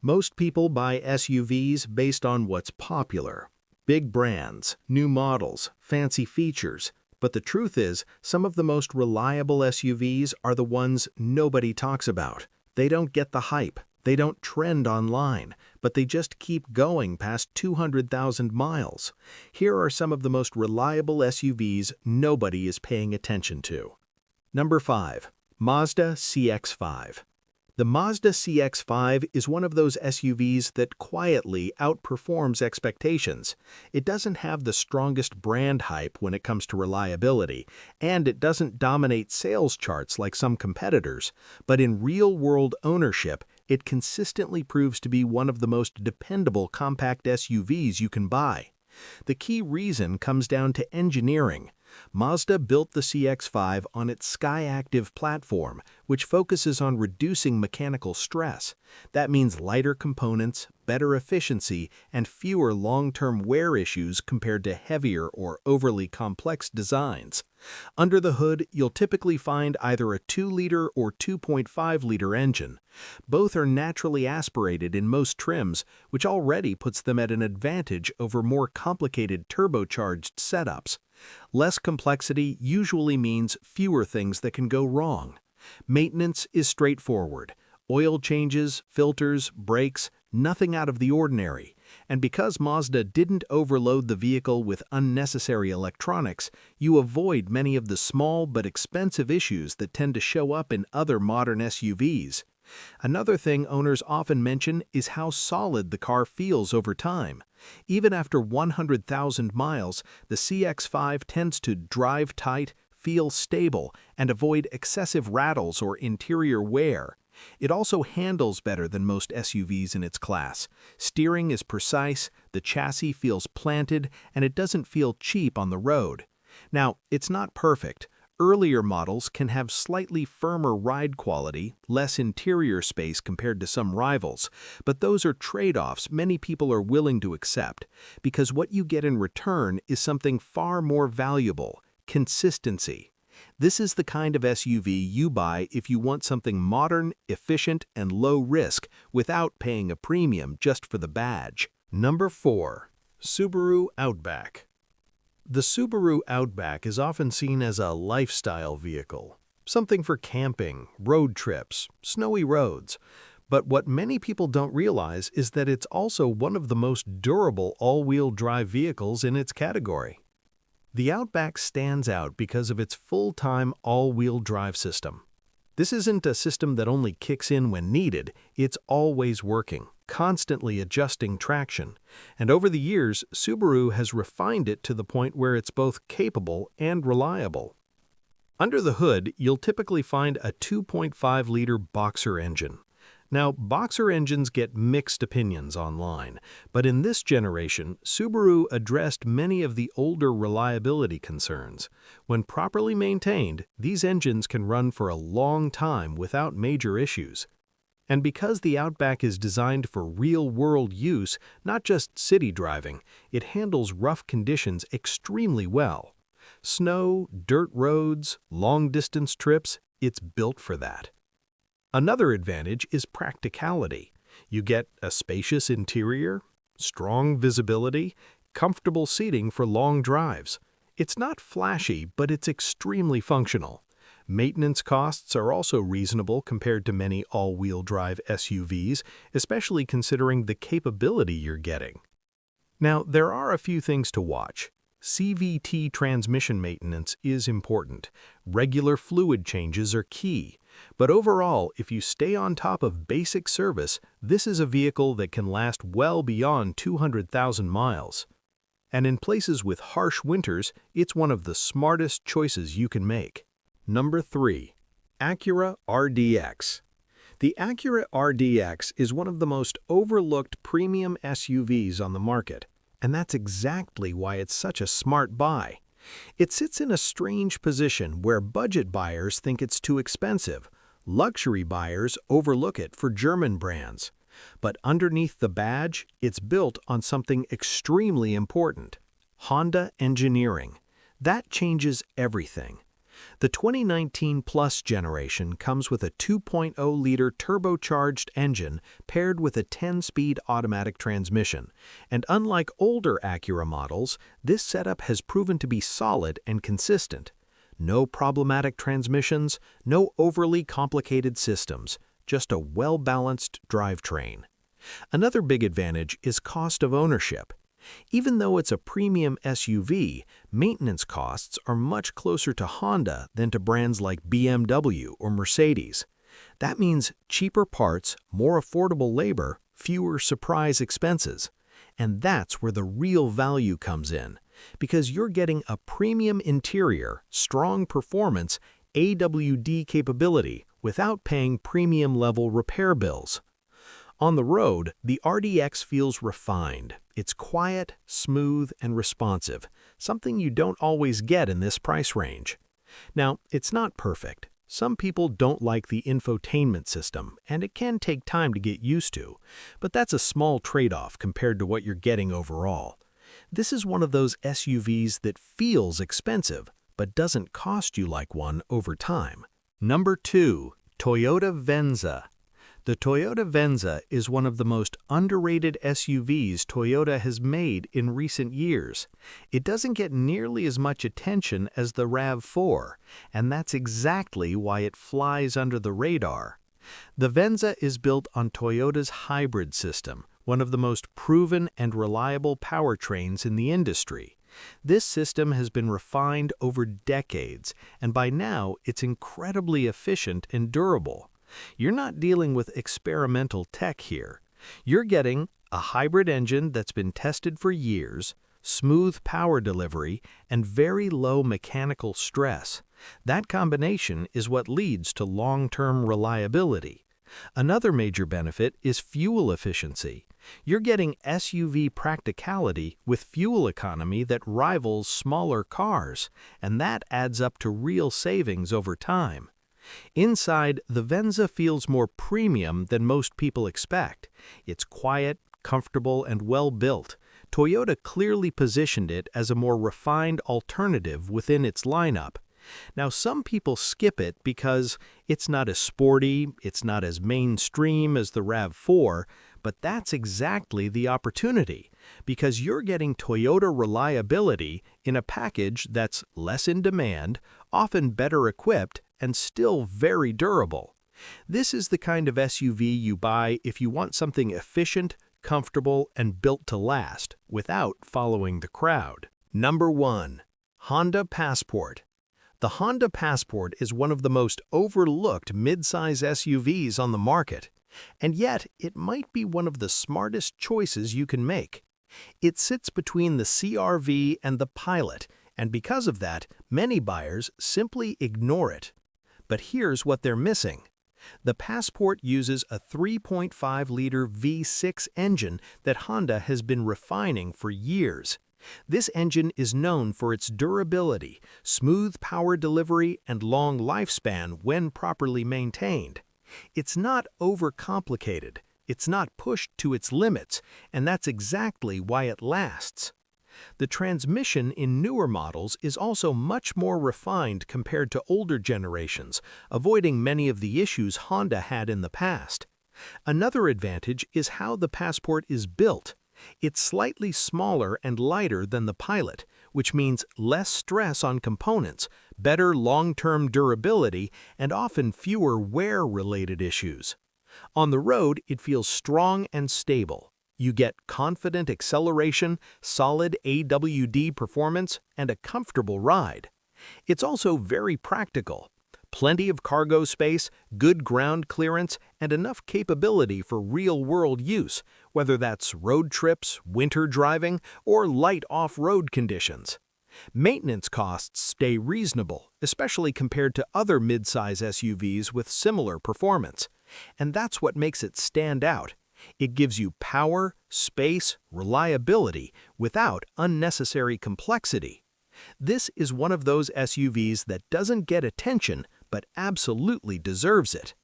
Most people buy SUVs based on what's popular. Big brands, new models, fancy features. But the truth is, some of the most reliable SUVs are the ones nobody talks about. They don't get the hype. They don't trend online, but they just keep going past 200,000 miles. Here are some of the most reliable SUVs nobody is paying attention to. Number 5. Mazda CX-5. The Mazda CX-5 is one of those SUVs that quietly outperforms expectations. It doesn't have the strongest brand hype when it comes to reliability, and it doesn't dominate sales charts like some competitors, but in real-world ownership, it consistently proves to be one of the most dependable compact SUVs you can buy. The key reason comes down to engineering. Mazda built the CX-5 on its SkyActiv platform, which focuses on reducing mechanical stress. That means lighter components, better efficiency, and fewer long-term wear issues compared to heavier or overly complex designs. Under the hood, you'll typically find either a 2-liter or 2.5-liter engine. Both are naturally aspirated in most trims, which already puts them at an advantage over more complicated turbocharged setups. Less complexity usually means fewer things that can go wrong. Maintenance is straightforward. Oil changes, filters, brakes, nothing out of the ordinary. And because Mazda didn't overload the vehicle with unnecessary electronics, you avoid many of the small but expensive issues that tend to show up in other modern SUVs. Another thing owners often mention is how solid the car feels over time. Even after 100,000 miles, the CX-5 tends to drive tight, feel stable, and avoid excessive rattles or interior wear. It also handles better than most SUVs in its class. Steering is precise, the chassis feels planted, and it doesn't feel cheap on the road. Now, it's not perfect. Earlier models can have slightly firmer ride quality, less interior space compared to some rivals, but those are trade-offs many people are willing to accept, because what you get in return is something far more valuable: consistency. This is the kind of SUV you buy if you want something modern, efficient, and low risk without paying a premium just for the badge. Number 4. Subaru Outback. The Subaru Outback is often seen as a lifestyle vehicle, something for camping, road trips, snowy roads. But what many people don't realize is that it's also one of the most durable all-wheel drive vehicles in its category. The Outback stands out because of its full-time all-wheel drive system. This isn't a system that only kicks in when needed, it's always working, constantly adjusting traction. And over the years, Subaru has refined it to the point where it's both capable and reliable. Under the hood, you'll typically find a 2.5-liter Boxer engine. Now, Boxer engines get mixed opinions online, but in this generation, Subaru addressed many of the older reliability concerns. When properly maintained, these engines can run for a long time without major issues. And because the Outback is designed for real-world use, not just city driving, it handles rough conditions extremely well. Snow, dirt roads, long-distance trips, it's built for that. Another advantage is practicality. You get a spacious interior, strong visibility, comfortable seating for long drives. It's not flashy, but it's extremely functional. Maintenance costs are also reasonable compared to many all-wheel drive SUVs, especially considering the capability you're getting. Now, there are a few things to watch. CVT transmission maintenance is important. Regular fluid changes are key. But overall, if you stay on top of basic service, this is a vehicle that can last well beyond 200,000 miles. And in places with harsh winters, it's one of the smartest choices you can make. Number 3. Acura RDX. The Acura RDX is one of the most overlooked premium SUVs on the market, and that's exactly why it's such a smart buy. It sits in a strange position where budget buyers think it's too expensive. Luxury buyers overlook it for German brands. But underneath the badge, it's built on something extremely important: Honda engineering. That changes everything. The 2019 Plus generation comes with a 2.0-liter turbocharged engine paired with a 10-speed automatic transmission, and unlike older Acura models, this setup has proven to be solid and consistent. No problematic transmissions, no overly complicated systems, just a well-balanced drivetrain. Another big advantage is cost of ownership. Even though it's a premium SUV, maintenance costs are much closer to Honda than to brands like BMW or Mercedes. That means cheaper parts, more affordable labor, fewer surprise expenses. And that's where the real value comes in, because you're getting a premium interior, strong performance, AWD capability without paying premium-level repair bills. On the road, the RDX feels refined. It's quiet, smooth, and responsive, something you don't always get in this price range. Now, it's not perfect. Some people don't like the infotainment system, and it can take time to get used to, but that's a small trade-off compared to what you're getting overall. This is one of those SUVs that feels expensive, but doesn't cost you like one over time. Number 2. Toyota Venza. The Toyota Venza is one of the most underrated SUVs Toyota has made in recent years. It doesn't get nearly as much attention as the RAV4, and that's exactly why it flies under the radar. The Venza is built on Toyota's hybrid system, one of the most proven and reliable powertrains in the industry. This system has been refined over decades, and by now it's incredibly efficient and durable. You're not dealing with experimental tech here. You're getting a hybrid engine that's been tested for years, smooth power delivery, and very low mechanical stress. That combination is what leads to long-term reliability. Another major benefit is fuel efficiency. You're getting SUV practicality with fuel economy that rivals smaller cars, and that adds up to real savings over time. Inside, the Venza feels more premium than most people expect. It's quiet, comfortable, and well-built. Toyota clearly positioned it as a more refined alternative within its lineup. Now, some people skip it because it's not as sporty, it's not as mainstream as the RAV4, but that's exactly the opportunity, because you're getting Toyota reliability in a package that's less in demand, often better equipped, and still very durable. This is the kind of SUV you buy if you want something efficient, comfortable, and built to last, without following the crowd. Number 1. Honda Passport. The Honda Passport is one of the most overlooked midsize SUVs on the market, and yet it might be one of the smartest choices you can make. It sits between the CR-V and the Pilot, and because of that, many buyers simply ignore it. But here's what they're missing. The Passport uses a 3.5-liter V6 engine that Honda has been refining for years. This engine is known for its durability, smooth power delivery, and long lifespan when properly maintained. It's not overcomplicated, it's not pushed to its limits, and that's exactly why it lasts. The transmission in newer models is also much more refined compared to older generations, avoiding many of the issues Honda had in the past. Another advantage is how the Passport is built. It's slightly smaller and lighter than the Pilot, which means less stress on components, better long-term durability, and often fewer wear-related issues. On the road, it feels strong and stable. You get confident acceleration, solid AWD performance, and a comfortable ride. It's also very practical. Plenty of cargo space, good ground clearance, and enough capability for real-world use, whether that's road trips, winter driving, or light off-road conditions. Maintenance costs stay reasonable, especially compared to other midsize SUVs with similar performance. And that's what makes it stand out. It gives you power, space, reliability, without unnecessary complexity. This is one of those SUVs that doesn't get attention, but absolutely deserves it.